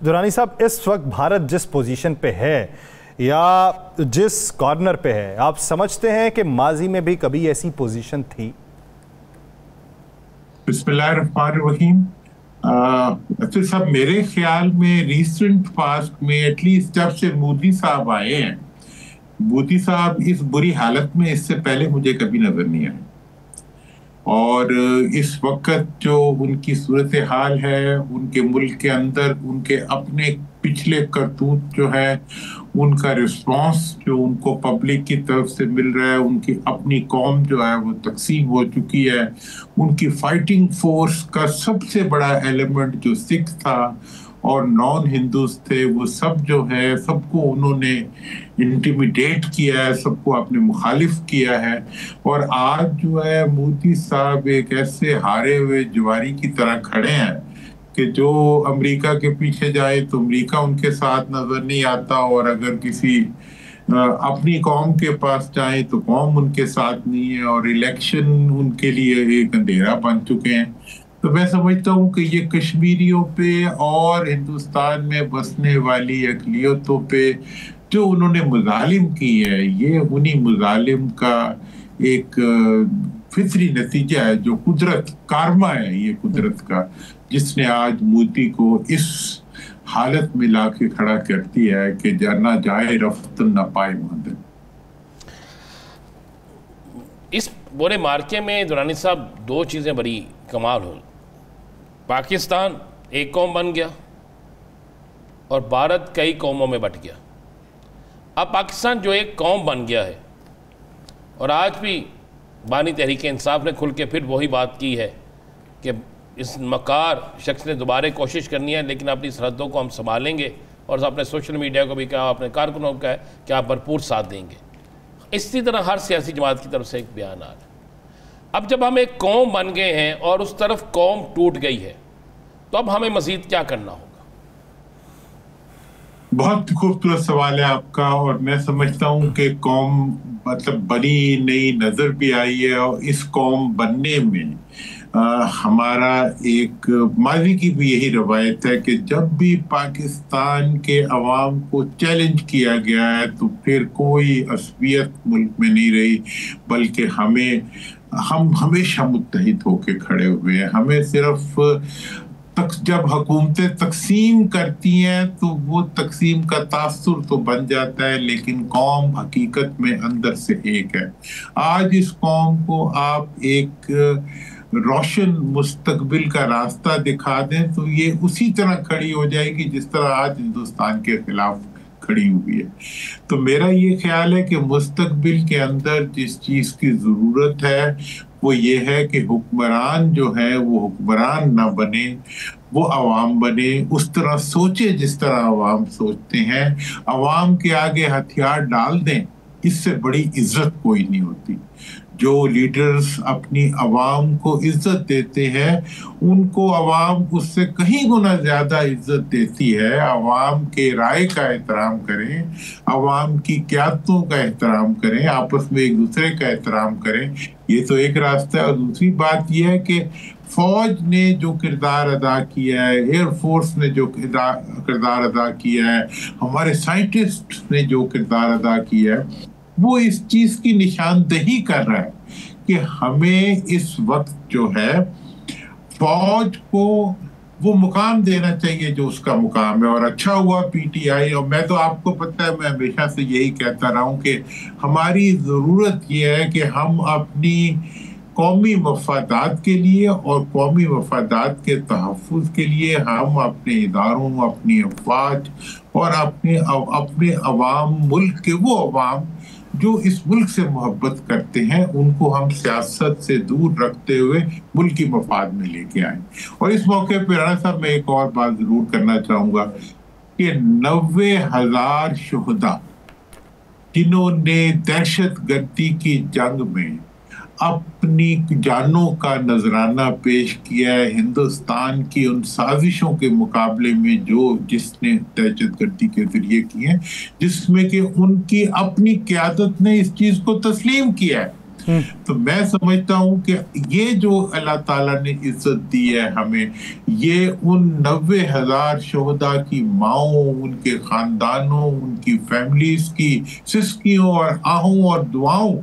दुरानी साहब, इस वक्त भारत जिस पोजीशन पे है या जिस कॉर्नर पे है, आप समझते हैं कि माजी में भी कभी ऐसी पोजीशन थी? बिस्मिल्लाहिर्रहमानिर्रहीम। फिर सब मेरे ख्याल में रिसेंट पास्ट में एटलीस्ट जब से मोदी साहब आए हैं, मोदी साहब इस बुरी हालत में इससे पहले मुझे कभी नजर नहीं आए। और इस वक्त जो उनकी सूरत हाल है, उनके मुल्क के अंदर उनके अपने पिछले करतूत जो है, उनका रिस्पांस जो उनको पब्लिक की तरफ से मिल रहा है, उनकी अपनी कौम जो है वो तकसीम हो चुकी है, उनकी फाइटिंग फोर्स का सबसे बड़ा एलिमेंट जो सिख था और नॉन हिंदूज थे, वो सब जो है सबको उन्होंने इंटिमिडेट किया है, सबको अपने मुखालिफ किया है। और आज जो है मोदी साहब एक ऐसे हारे हुए जुआरी की तरह खड़े हैं कि जो अमेरिका के पीछे जाए तो अमेरिका उनके साथ नजर नहीं आता, और अगर किसी अपनी कौम के पास जाए तो कौम उनके साथ नहीं है, और इलेक्शन उनके लिए एक अंधेरा बन चुके हैं। तो मैं समझता हूँ कि ये कश्मीरियों पे और हिंदुस्तान में बसने वाली अक़लियतों पे जो उन्होंने मुजालिम की है, ये उन्हीं मुजालिम का एक फितरी नतीजा है, जो कुदरत कार्मा है, ये कुदरत का, जिसने आज मोदी को इस हालत में लाके खड़ा कर दिया है कि ना जाए रफ्त ना पाए मंजिल। इस पूरे मार्के में दुरानी साहब दो चीज़ें बड़ी कमाल हुई। पाकिस्तान एक कौम बन गया और भारत कई कौमों में बट गया। अब पाकिस्तान जो एक कौम बन गया है, और आज भी बानी तहरीक इंसाफ ने खुल के फिर वही बात की है कि इस मकार शख्स ने दोबारा कोशिश करनी है, लेकिन अपनी सरहदों को हम संभालेंगे, और अपने सोशल मीडिया को भी कहा, अपने कारकुनों को कहा कि आप भरपूर साथ देंगे। इसी तरह हर सियासी जमात की तरफ से एक बयान आ रहा है। अब जब हम एक कौम बन गए हैं और उस तरफ कौम टूट गई है, तो अब हमें मजीद क्या करना होगा? बहुत खूबसूरत सवाल है आपका, और मैं समझता हूँ कि कौम मतलब बनी नई नजर भी आई है, और इस कौम बनने में हमारा एक माजी की भी यही रवायत है कि जब भी पाकिस्तान के अवाम को चैलेंज किया गया है तो फिर कोई असबियत मुल्क में नहीं रही, बल्कि हम हमेशा मुत्तहिद होके खड़े हुए हैं। हमें सिर्फ जब हुकूमतें तकसीम करती हैं तो वो तकसीम का तासुर तो बन जाता है, लेकिन कौम हकीकत में अंदर से एक है। आज इस कौम को आप एक रोशन मुस्तकबिल का रास्ता दिखा दें तो ये उसी तरह खड़ी हो जाएगी जिस तरह आज हिंदुस्तान के खिलाफ खड़ी हुई है। तो मेरा ये ख्याल है कि मुस्तकबिल के अंदर जिस चीज की जरूरत है वो ये है कि हुक्मरान जो है वो हुक्मरान ना बने, वो अवाम बने, उस तरह सोचे जिस तरह अवाम सोचते हैं, अवाम के आगे हथियार डाल दें। इससे बड़ी इज्जत कोई नहीं होती। जो लीडर्स अपनी अवाम को इज्जत देते हैं उनको अवाम उससे कहीं गुना ज्यादा इज्जत देती है। अवाम के राय का एहतराम करें, अवाम की क़यादतों का एहतराम करें, आपस में एक दूसरे का एहतराम करें, ये तो एक रास्ता है। और दूसरी बात यह है कि फौज ने जो किरदार अदा किया है, एयरफोर्स ने जो किरदार अदा किया है, हमारे साइंटिस्ट ने जो किरदार अदा किया है, वो इस चीज की निशानदही कर रहा है कि हमें इस वक्त जो है फौज को वो मुकाम देना चाहिए जो उसका मुकाम है। और अच्छा हुआ पीटीआई, और मैं तो आपको पता है मैं हमेशा से यही कहता रहा हूँ कि हमारी जरूरत ये है कि हम अपनी कौमी मफादात के लिए और कौमी मफादात के तहफ़्फ़ुज़ के लिए हम अपने इदारों, अपनी अफवाज और अपने अवाम, मुल्क के वो अवाम जो इस मुल्क से मोहब्बत करते हैं, उनको हम सियासत से दूर रखते हुए मुल्क की मफाद में लेके आए। और इस मौके पर राणा साहब मैं एक और बात जरूर करना चाहूँगा कि 90,000 शुहदा जिन्होंने दहशतगर्दी की जंग में अपनी जानों का नजराना पेश किया है हिंदुस्तान की उन साजिशों के मुकाबले में जिसने दहशतगर्दी के जरिए की है, जिसमें कि उनकी अपनी क़यादत ने इस चीज को तस्लीम किया है तो मैं समझता हूं कि ये जो अल्लाह ताला ने इज्जत दी है हमें, ये उन 90,000 शोहदा की माओं, उनके खानदानों, उनकी फैमिलीज की सिसकियों और आहों और दुआओं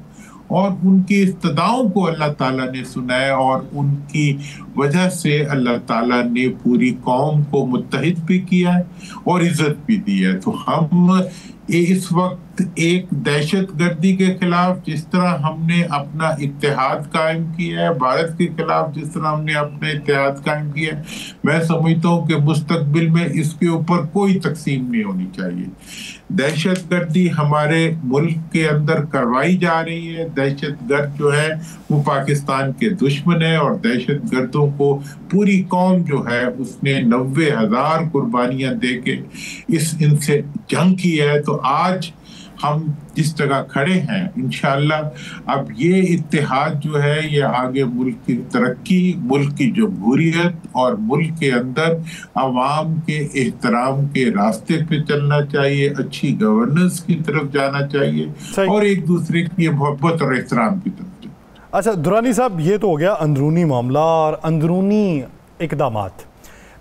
और उनकी इस्तदाओं को अल्लाह ताला ने सुना है, और उनकी वजह से अल्लाह ताला ने पूरी कौम को मुत्तहिद भी किया है और इज्जत भी दी है। तो हम इस वक्त एक दहशतगर्दी के खिलाफ जिस तरह हमने अपना इत्तेहाद कायम किया है, भारत के खिलाफ जिस तरह हमने अपना इत्तेहाद कायम किया है, मैं समझता हूँ कि मुस्तकबिल में इसके ऊपर कोई तकसीम नहीं होनी चाहिए। दहशतगर्दी हमारे मुल्क के अंदर करवाई जा रही है, दहशतगर्द जो है वो पाकिस्तान के दुश्मन है, और दहशतगर्दों को पूरी कौम जो है उसने 90,000 कुर्बानियां देके इनसे जंग की है। तो आज हम जिस जगह खड़े हैं, इंशाअल्लाह अब ये इत्तेहाद जो है ये आगे मुल्क की तरक्की, मुल्क की जमहूरियत और मुल्क के अंदर अवाम के एहतराम के रास्ते पे चलना चाहिए, अच्छी गवर्नेंस की तरफ जाना चाहिए और एक दूसरे की मोहब्बत और एहतराम की तरफ। अच्छा दुरानी साहब, ये तो हो गया अंदरूनी मामला और अंदरूनी इकदामात।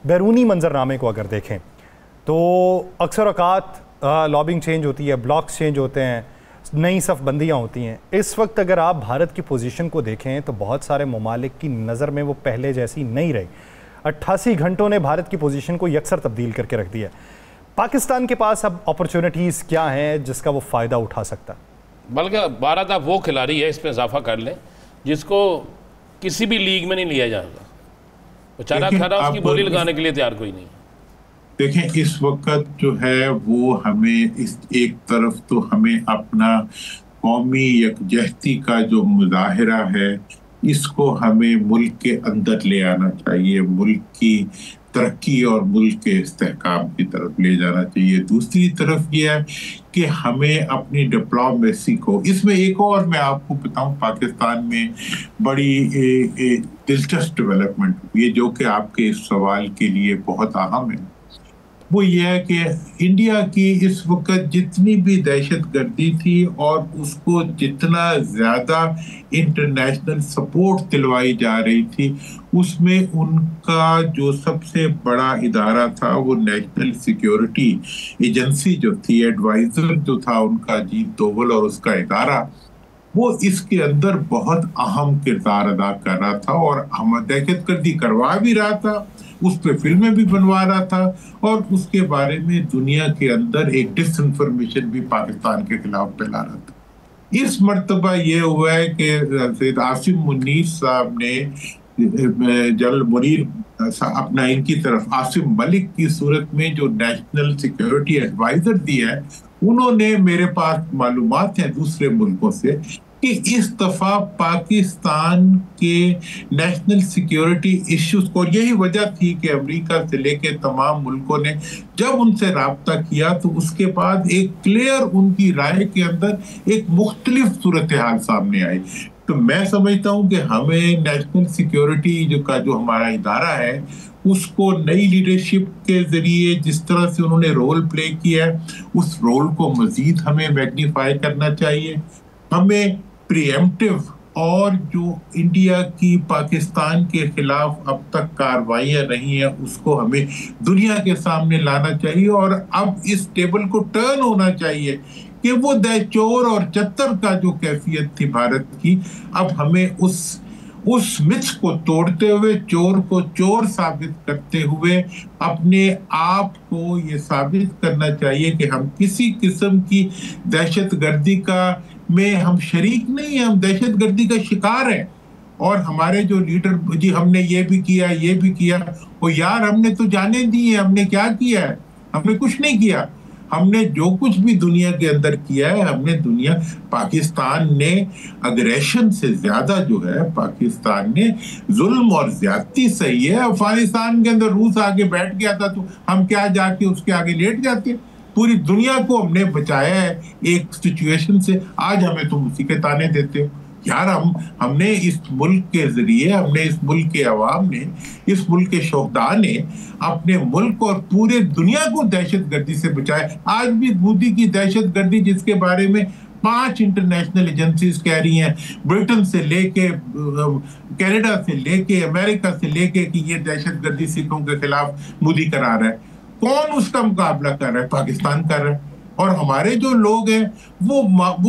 बैरूनी मंजरनामे को अगर देखें तो अक्सर औकात लॉबिंग चेंज होती है, ब्लॉक्स चेंज होते हैं, नई सफ़बंदियाँ होती हैं। इस वक्त अगर आप भारत की पोजीशन को देखें तो बहुत सारे ममालिक की नज़र में वो पहले जैसी नहीं रही। 88 घंटों ने भारत की पोजीशन को यकसर तब्दील करके रख दिया। पाकिस्तान के पास अब अपॉर्चुनिटीज़ क्या हैं जिसका वो फ़ायदा उठा सकता है? बल्कि भारत अब वो खिलाड़ी है, इस पर इजाफा कर लें, जिसको किसी भी लीग में नहीं लिया जाएगा। बेचारा खड़ा, उसकी बोली लगाने के लिए तैयार कोई नहीं। देखें, इस वक्त जो है वो हमें इस एक तरफ तो हमें अपना कौमी यकजहती का जो मुजाहिरा है इसको हमें मुल्क के अंदर ले आना चाहिए, मुल्क की तरक्की और मुल्क के इस्तेहकाम की तरफ ले जाना चाहिए। दूसरी तरफ ये है कि हमें अपनी डिप्लोमेसी को, इसमें एक और मैं आपको बताऊं, पाकिस्तान में बड़ी दिलचस्प डेवलपमेंट हुई है जो कि आपके इस सवाल के लिए बहुत अहम है। वो ये है कि इंडिया की इस वक्त जितनी भी दहशतगर्दी थी और उसको जितना ज़्यादा इंटरनेशनल सपोर्ट दिलवाई जा रही थी, उसमें उनका जो सबसे बड़ा इदारा था वो नेशनल सिक्योरिटी एजेंसी जो थी, एडवाइजर जो था उनका अजीत डोवल और उसका इदारा, वो इसके अंदर बहुत अहम किरदार अदा कर रहा था और हम दहशतगर्दी करवा भी रहा था, उस पर फिल्में भी बनवा रहा था और उसके बारे में दुनिया के अंदर एक डिसइंफॉर्मेशन भी पाकिस्तान के खिलाफ फैला रहा था। इस मर्तबा ये हुआ है कि सैयद आसिम मुनीर साहब ने जनरल मुनीर अपना इनकी तरफ आसिम मलिक की सूरत में जो नेशनल सिक्योरिटी एडवाइजर दिया है, उन्होंने, मेरे पास मालूमात है दूसरे मुल्कों से, कि इस दफा पाकिस्तान के नेशनल सिक्योरिटी इश्यूज को, यही वजह थी कि अमेरिका से लेके तमाम मुल्कों ने जब उनसे राब्ता किया तो उसके बाद एक क्लियर उनकी राय के अंदर एक मुख्तलिफ सूरत हाल सामने आई। तो मैं समझता हूं कि हमें नेशनल सिक्योरिटी जो हमारा इदारा है उसको नई लीडरशिप के जरिए जिस तरह से उन्होंने रोल प्ले किया है उस रोल को मजीद हमें मैग्नीफाई करना चाहिए। हमें प्रीएम्प्टिव और जो इंडिया की पाकिस्तान के खिलाफ अब तक कार्रवाइयां रही हैं उसको हमें दुनिया के सामने लाना चाहिए और अब इस टेबल को टर्न होना चाहिए कि वो चोर और चत्तर का जो कैफियत थी भारत की, अब हमें उस मिथ को तोड़ते हुए, चोर को चोर साबित करते हुए अपने आप को ये साबित करना चाहिए कि हम किसी किस्म की दहशतगर्दी में हम शरीक नहीं है, हम दहशतगर्दी का शिकार हैं। और हमारे जो लीडर, जी हमने ये भी किया, वो यार हमने तो जाने दी है, हमने क्या किया है? हमने कुछ नहीं किया। हमने जो कुछ भी दुनिया के अंदर किया है, पाकिस्तान ने अग्रेशन से ज्यादा जो है पाकिस्तान ने जुल्म और ज्यादती सही है। अफगानिस्तान के अंदर रूस आगे बैठ गया था तो हम क्या जाके उसके आगे लेट जाते? पूरी दुनिया को हमने बचाया है एक सिचुएशन से, आज हमें तुम उसी के ताने देते हो। यार हमने इस मुल्क के जरिए, हमने इस मुल्क के अवाम ने, इस मुल्क के शोहदा ने अपने मुल्क और पूरे दुनिया को दहशतगर्दी से बचाया। आज भी मोदी की दहशतगर्दी जिसके बारे में 5 इंटरनेशनल एजेंसीज कह रही हैं, ब्रिटेन से लेके कनाडा से लेके अमेरिका से लेके कि ये दहशतगर्दी सिखों के खिलाफ मोदी करा रहा है। कौन उसका मुकाबला कर रहा है? पाकिस्तान कर रहा है। और हमारे जो लोग हैं वो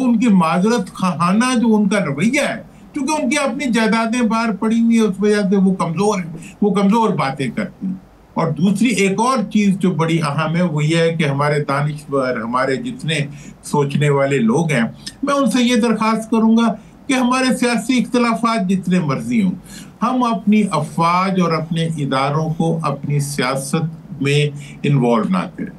उनकी माजरत खाना जो उनका रवैया है, क्योंकि उनकी अपनी जायदादें बाहर पड़ी हुई है, उस वजह से वो कमजोर है, वो कमजोर बातें करती हैं। और दूसरी एक और चीज जो बड़ी अहम है वो ये है कि हमारे दानिश्वर, हमारे जितने सोचने वाले लोग हैं, मैं उनसे ये दरखास्त करूंगा कि हमारे सियासी इख्तलाफात जितने मर्जी हों, हम अपनी अफवाज और अपने इदारों को अपनी सियासत में इन्वॉल्व ना करें।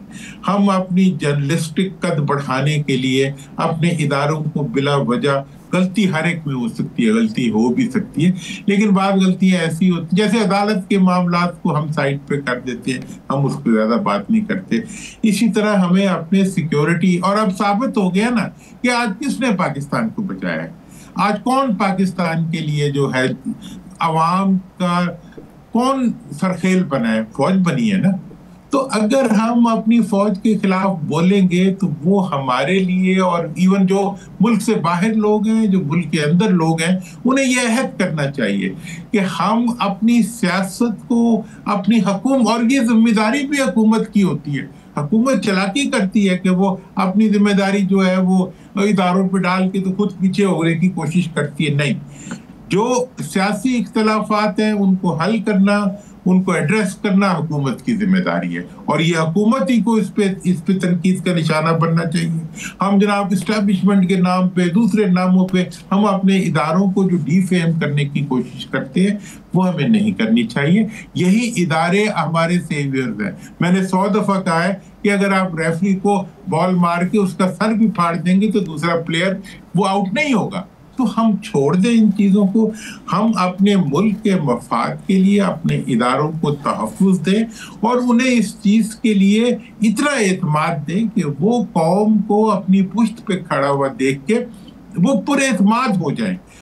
हम अपनी जर्नलिस्टिक कद बढ़ाने के लिए अपने इदारों को बिला वजह, गलती हर एक में हो सकती है, गलती हो भी सकती है, लेकिन बात गलतियां ऐसी होती, जैसे अदालत के मामलात को हम साइड पे कर देते हैं, हम उस पर ज्यादा बात नहीं करते। इसी तरह हमें अपने सिक्योरिटी, और अब साबित हो गया ना कि आज किसने पाकिस्तान को बचाया है, आज कौन पाकिस्तान के लिए जो है अवाम का कौन सरखेल बना है, फौज बनी है ना। तो अगर हम अपनी फौज के खिलाफ बोलेंगे तो वो हमारे लिए, और इवन जो मुल्क से बाहर लोग हैं, जो मुल्क के अंदर लोग हैं, उन्हें यह अहद करना चाहिए कि हम अपनी सियासत को, अपनी हुकूमत, और ये जिम्मेदारी भी हुकूमत की होती है, हुकूमत चालाकी करती है कि वो अपनी जिम्मेदारी जो है वो इदारों पर डाल के तो खुद पीछे होने की कोशिश करती है। नहीं, जो सियासी इख्तलाफात हैं उनको हल करना, उनको एड्रेस करना हुकूमत की जिम्मेदारी है, और ये हुकूमत ही को इस पे तनकीद का निशाना बनना चाहिए। हम जनाब इस्टेब्लिशमेंट के नाम पे, दूसरे नामों पे हम अपने इदारों को जो डिफेम करने की कोशिश करते हैं वो हमें नहीं करनी चाहिए। यही इदारे हमारे सेवियर्स हैं। मैंने 100 दफा कहा है कि अगर आप रेफरी को बॉल मार के उसका सर भी फाड़ देंगे तो दूसरा प्लेयर वो आउट नहीं होगा। तो हम छोड़ दें इन चीज़ों को, हम अपने मुल्क के मफाद के लिए अपने इदारों को तहफ़्फ़ुज़ दें और उन्हें इस चीज़ के लिए इतना एतमाद दें कि वो कौम को अपनी पुश्त पे खड़ा हुआ देख के वो पुरएतमाद हो जाएं।